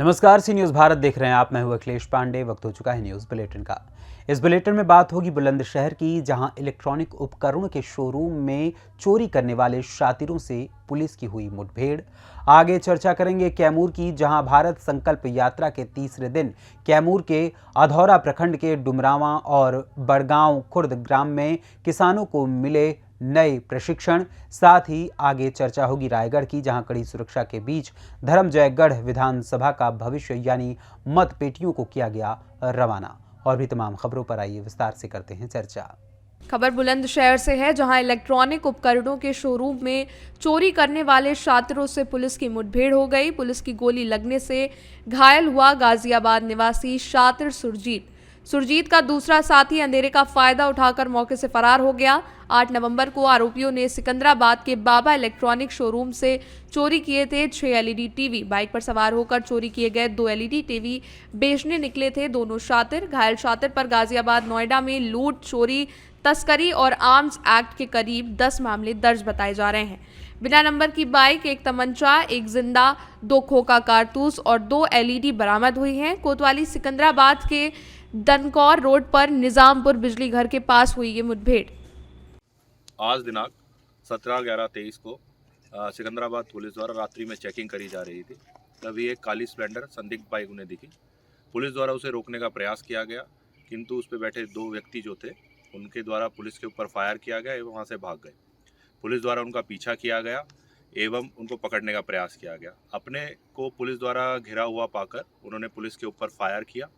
नमस्कार, सी न्यूज़ भारत देख रहे हैं आप। मैं हूं अखिलेश पांडे। वक्त हो चुका है न्यूज़ बुलेटिन का। इस बुलेटिन में बात होगी बुलंदशहर की, जहां इलेक्ट्रॉनिक उपकरणों के शोरूम में चोरी करने वाले शातिरों से पुलिस की हुई मुठभेड़। आगे चर्चा करेंगे कैमूर की, जहां भारत संकल्प यात्रा के तीसरे दिन कैमूर के अधौरा प्रखंड के डुमरावा और बड़गांव खुर्द ग्राम में किसानों को मिले नए प्रशिक्षण। साथ ही आगे चर्चा होगी रायगढ़ की, जहां कड़ी सुरक्षा के बीच धर्मजयगढ़ विधानसभा का भविष्य यानी मत पेटियों को किया गया रवाना। और भी तमाम खबरों पर आइए विस्तार से करते हैं चर्चा। खबर बुलंदशहर से है, जहां इलेक्ट्रॉनिक उपकरणों के शोरूम में चोरी करने वाले शातिरों से पुलिस की मुठभेड़ हो गई। पुलिस की गोली लगने से घायल हुआ गाजियाबाद निवासी शातिर सुरजीत का दूसरा साथी अंधेरे का फायदा उठाकर मौके से फरार हो गया। 8 नवंबर को आरोपियों ने सिकंदराबाद के बाबा इलेक्ट्रॉनिक शोरूम से चोरी किए थे 6 एलईडी टीवी। बाइक पर सवार होकर चोरी किए गए 2 एलईडी टीवी बेचने निकले थे दोनों शातिर। घायल शातिर पर गाजियाबाद नोएडा में लूट, चोरी, तस्करी और आर्म्स एक्ट के करीब 10 मामले दर्ज बताए जा रहे हैं। बिना नंबर की बाइक, एक तमंचा, एक जिंदा, 2 खोखा कारतूस और 2 एलईडी बरामद हुई हैं। कोतवाली सिकंदराबाद के दनकौर रोड पर निजामपुर बिजली घर के पास हुई ये मुठभेड़। आज दिनांक 17/11/23 को सिकंदराबाद पुलिस द्वारा रात्रि में चेकिंग करी जा रही थी। तभी एक काली स्प्लेंडर संदिग्ध बाइक उन्हें दिखी। पुलिस द्वारा उसे रोकने का प्रयास किया गया, किंतु उस पर बैठे 2 व्यक्ति जो थे उनके द्वारा पुलिस के ऊपर फायर किया गया एवं वहाँ से भाग गए। पुलिस द्वारा उनका पीछा किया गया एवं उनको पकड़ने का प्रयास किया गया। अपने को पुलिस द्वारा घिरा हुआ पाकर उन्होंने पुलिस के ऊपर फायर किया।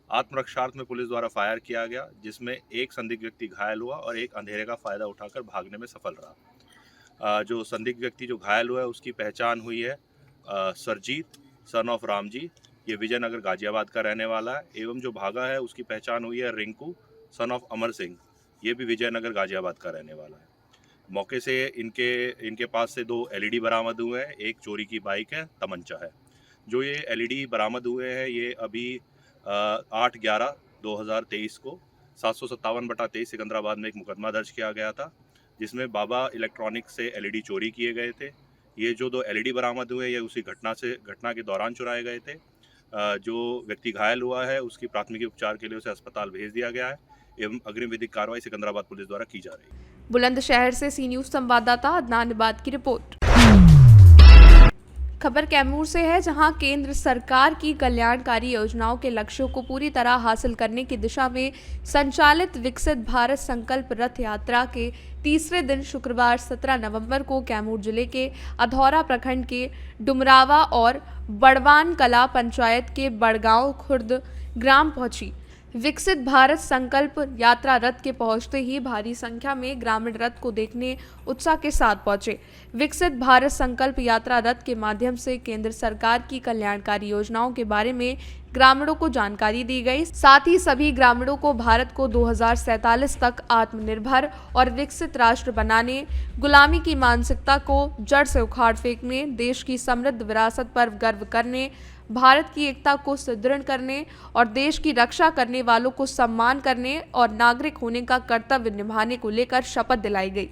आत्मरक्षार्थ में पुलिस द्वारा फायर किया गया, जिसमें एक संदिग्ध व्यक्ति घायल हुआ और एक अंधेरे का फायदा उठाकर भागने में सफल रहा। जो संदिग्ध व्यक्ति जो घायल हुआ है उसकी पहचान हुई है सरजीत सन ऑफ रामजी। ये विजयनगर गाजियाबाद का रहने वाला है। एवं जो भागा है उसकी पहचान हुई है रिंकू सन ऑफ अमर सिंह। ये भी विजयनगर गाजियाबाद का रहने वाला है। मौके से इनके पास से 2 एलईडी बरामद हुए हैं, एक चोरी की बाइक है, तमंचा है। जो ये एलईडी बरामद हुए हैं ये अभी 8/11/2023 को 757/23 सिकंदराबाद में एक मुकदमा दर्ज किया गया था, जिसमें बाबा इलेक्ट्रॉनिक्स से एलईडी चोरी किए गए थे। ये जो 2 एलईडी बरामद हुए ये उसी घटना के दौरान चुराए गए थे। जो व्यक्ति घायल हुआ है उसकी प्राथमिक उपचार के लिए उसे अस्पताल भेज दिया गया है एवं अग्रिम विधिक कार्रवाई सिकंदराबाद पुलिस द्वारा की जा रही है। बुलंदशहर से सी न्यूज़ संवाददाता अदनान इबाद की रिपोर्ट। खबर कैमूर से है, जहां केंद्र सरकार की कल्याणकारी योजनाओं के लक्ष्यों को पूरी तरह हासिल करने की दिशा में संचालित विकसित भारत संकल्प रथ यात्रा के तीसरे दिन शुक्रवार 17 नवंबर को कैमूर जिले के अधौरा प्रखंड के डुमरावा और बड़वान कला पंचायत के बड़गांव खुर्द ग्राम पहुंची। विकसित भारत संकल्प यात्रा रथ के पहुंचते ही भारी संख्या में ग्रामीण रथ को देखने उत्साह के साथ पहुंचे। विकसित भारत संकल्प यात्रा रथ के माध्यम से केंद्र सरकार की कल्याणकारी योजनाओं के बारे में ग्रामीणों को जानकारी दी गई। साथ ही सभी ग्रामीणों को भारत को 2047 तक आत्मनिर्भर और विकसित राष्ट्र बनाने, गुलामी की मानसिकता को जड़ से उखाड़ फेंकने, देश की समृद्ध विरासत पर गर्व करने, भारत की एकता को सुदृढ़ करने और देश की रक्षा करने वालों को सम्मान करने और नागरिक होने का कर्तव्य निभाने को लेकर शपथ दिलाई गई।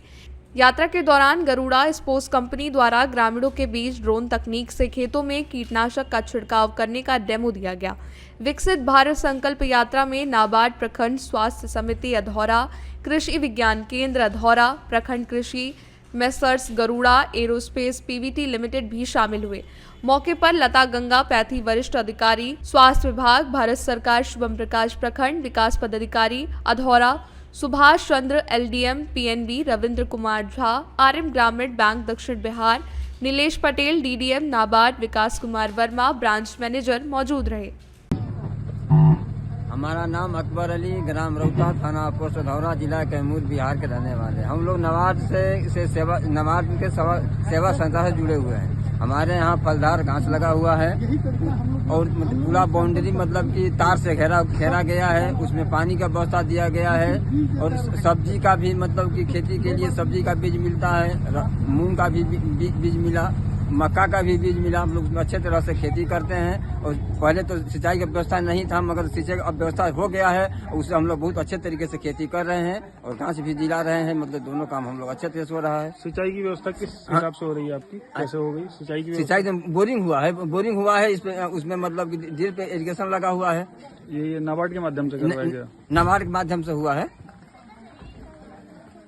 यात्रा के दौरान गरुड़ा स्पोर्ट्स कंपनी द्वारा ग्रामीणों के बीच ड्रोन तकनीक से खेतों में कीटनाशक का छिड़काव करने का डेमो दिया गया। विकसित भारत संकल्प यात्रा में नाबार्ड प्रखंड स्वास्थ्य समिति अधौरा, कृषि विज्ञान केंद्र अधौरा, प्रखंड कृषि messrs Garuda aerospace Pvt limited भी शामिल हुए। मौके पर लता गंगा पैथी वरिष्ठ अधिकारी स्वास्थ्य विभाग, भारत सरकार शुभम प्रकाश प्रखंड विकास पदाधिकारी Adhaura, Subhash Chandra LDM PNB, Ravindra Kumar Jha RM Gramin bank Dakshin Bihar, Nilesh Patel DDM NABARD, Vikas Kumar Verma branch manager मौजूद रहे। हमारा नाम अकबर अली, ग्राम रौता, थाना पोस्ट अधौरा, जिला कैमूर, बिहार के रहने वाले। हम लोग नवाज के सेवा संस्था से जुड़े हुए हैं। हमारे यहाँ फलदार घास लगा हुआ है और पूरा बाउंड्री मतलब कि तार से घेरा गया है। उसमें पानी का व्यवस्था दिया गया है और सब्जी का भी मतलब कि खेती के लिए सब्जी का बीज मिलता है, मूंग का भी बीज मिला मक्का का भी बीज मिला। हम लोग अच्छे तरह से खेती करते हैं और पहले तो सिंचाई की व्यवस्था नहीं था, मगर सिंचाई की व्यवस्था हो गया है और उससे हम लोग बहुत अच्छे तरीके से खेती कर रहे हैं और घास भी दिला रहे हैं। मतलब दोनों काम हम लोग अच्छे तरह से हो रहा है। सिंचाई की व्यवस्था किस हिसाब से हो रही है आपकी, कैसे हो गई सिंचाई की सिंचाई तो बोरिंग हुआ है इसमें, उसमें मतलब ड्रिल पे इरिगेशन लगा हुआ है। ये नाबार्ड के माध्यम से करवाया गया? नाबार्ड के माध्यम से हुआ है।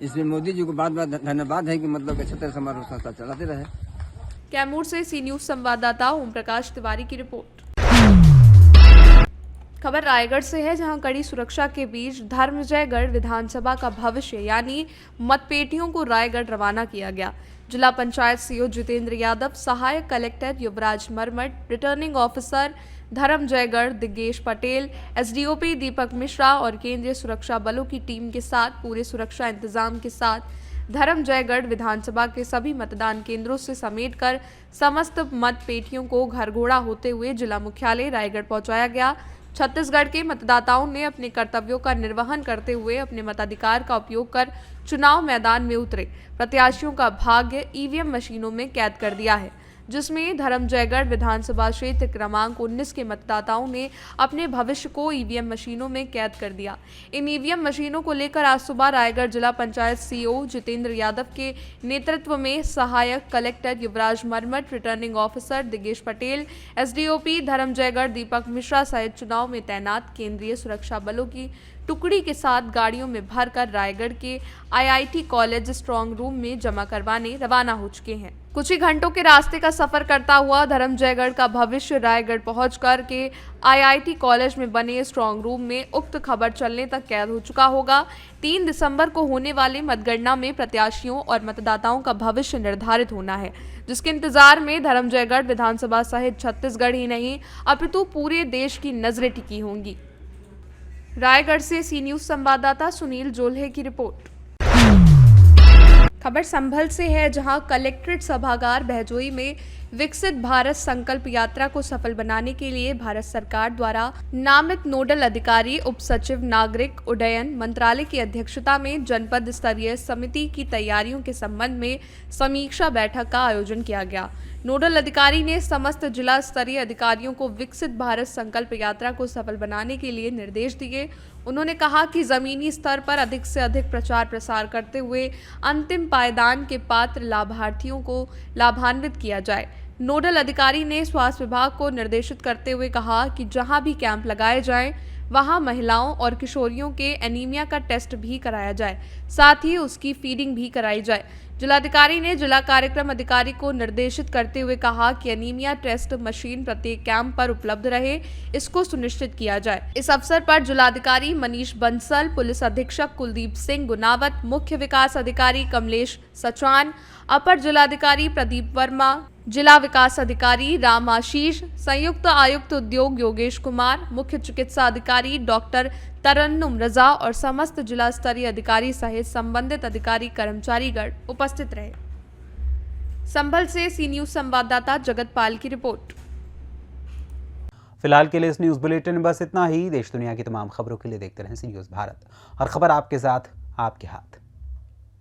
इसमें मोदी जी को बहुत बहुत धन्यवाद है कि मतलब अच्छे तरह से हमारा संस्था चलाते रहे। कैमूर से सी न्यूज संवाददाता ओम प्रकाश तिवारी की रिपोर्ट। खबर रायगढ़ से है, जहां कड़ी सुरक्षा के बीच धर्मजयगढ़ विधानसभा का भविष्य यानी मतपेटियों को रायगढ़ रवाना किया गया। जिला पंचायत सीओ जितेंद्र यादव, सहायक collector Yuvraj Marmat, returning officer Dharamjaigarh Diggesh Patel, SDOP Deepak Mishra और केंद्रीय सुरक्षा बलों की टीम के साथ पूरे सुरक्षा इंतजाम के साथ धर्मजयगढ़ विधानसभा के सभी मतदान केंद्रों से समेटकर समस्त मतपेटियों को घर घोड़ा होते हुए जिला मुख्यालय रायगढ़ पहुंचाया गया। छत्तीसगढ़ के मतदाताओं ने अपने कर्तव्यों का निर्वहन करते हुए अपने मताधिकार का उपयोग कर चुनाव मैदान में उतरे। प्रत्याशियों का भाग्य ईवीएम मशीनों में कैद कर दिया है, जिसमें धर्मजयगढ़ विधानसभा क्षेत्र क्रमांक 19 के मतदाताओं ने अपने भविष्य को ईवीएम मशीनों में कैद कर दिया। इन ईवीएम मशीनों को लेकर आज सुबह रायगढ़ जिला पंचायत सीओ जितेंद्र यादव के नेतृत्व में सहायक collector Yuvraj Marmat, returning officer Diggesh Patel, SDOP Dharamjaigarh Deepak Mishra सहित चुनाव में तैनात केंद्रीय सुरक्षा बलों की टुकड़ी के साथ गाड़ियों में भरकर रायगढ़ के आईआईटी कॉलेज स्ट्रांग रूम में जमा करवाने रवाना हो चुके हैं। कुछ ही घंटों के रास्ते का सफर करता हुआ धर्मजयगढ़ का भविष्य रायगढ़ पहुंचकर के आईआईटी कॉलेज में बने स्ट्रांग रूम में उक्त खबर चलने तक कैद हो चुका होगा। 3 दिसंबर को होने वाले मतगणना में प्रत्याशियों और मतदाताओं का भविष्य निर्धारित होना है, जिसके इंतजार में धर्मजयगढ़ विधानसभा सहित छत्तीसगढ़ ही नहीं अपितु पूरे देश की नजरें टिकी होंगी। रायगढ़ से सी न्यूज संवाददाता सुनील जोल्हे की रिपोर्ट। खबर संभल से है, जहां कलेक्ट्रेट सभागार बहजोई में विकसित भारत संकल्प यात्रा को सफल बनाने के लिए भारत सरकार द्वारा नामित नोडल अधिकारी उप सचिव नागरिक उड्डयन मंत्रालय की अध्यक्षता में जनपद स्तरीय समिति की तैयारियों के संबंध में समीक्षा बैठक का आयोजन किया गया। नोडल अधिकारी ने समस्त जिला स्तरीय अधिकारियों को विकसित भारत संकल्प यात्रा को सफल बनाने के लिए निर्देश दिए। उन्होंने कहा कि जमीनी स्तर पर अधिक से अधिक प्रचार प्रसार करते हुए अंतिम पायदान के पात्र लाभार्थियों को लाभान्वित किया जाए। नोडल अधिकारी ने स्वास्थ्य विभाग को निर्देशित करते हुए कहा कि जहां भी कैंप लगाए जाएं, वहां महिलाओं और किशोरियों के एनीमिया का टेस्ट भी कराया जाए, साथ ही उसकी फीडिंग भी कराई जाए। जिलाधिकारी ने जिला कार्यक्रम अधिकारी को निर्देशित करते हुए कहा कि एनीमिया टेस्ट मशीन प्रत्येक कैंप पर उपलब्ध रहे, इसको सुनिश्चित किया जाए। इस अवसर पर जिलाधिकारी मनीष बंसल, पुलिस अधीक्षक कुलदीप सिंह गुनावत, मुख्य विकास अधिकारी कमलेश सचान, अपर जिलाधिकारी प्रदीप वर्मा, जिला विकास अधिकारी राम आशीष, संयुक्त आयुक्त उद्योग योगेश कुमार, मुख्य चिकित्सा अधिकारी डॉक्टर तरन्नुम रजा और समस्त जिला स्तरीय अधिकारी सहित संबंधित अधिकारी कर्मचारीगण उपस्थित रहे। संभल से सी न्यूज संवाददाता जगत पाल की रिपोर्ट। फिलहाल के लिए इस न्यूज बुलेटिन में बस इतना ही। देश दुनिया की तमाम खबरों के लिए देखते रहें सी न्यूज भारत, और खबर आपके साथ, आपके हाथ।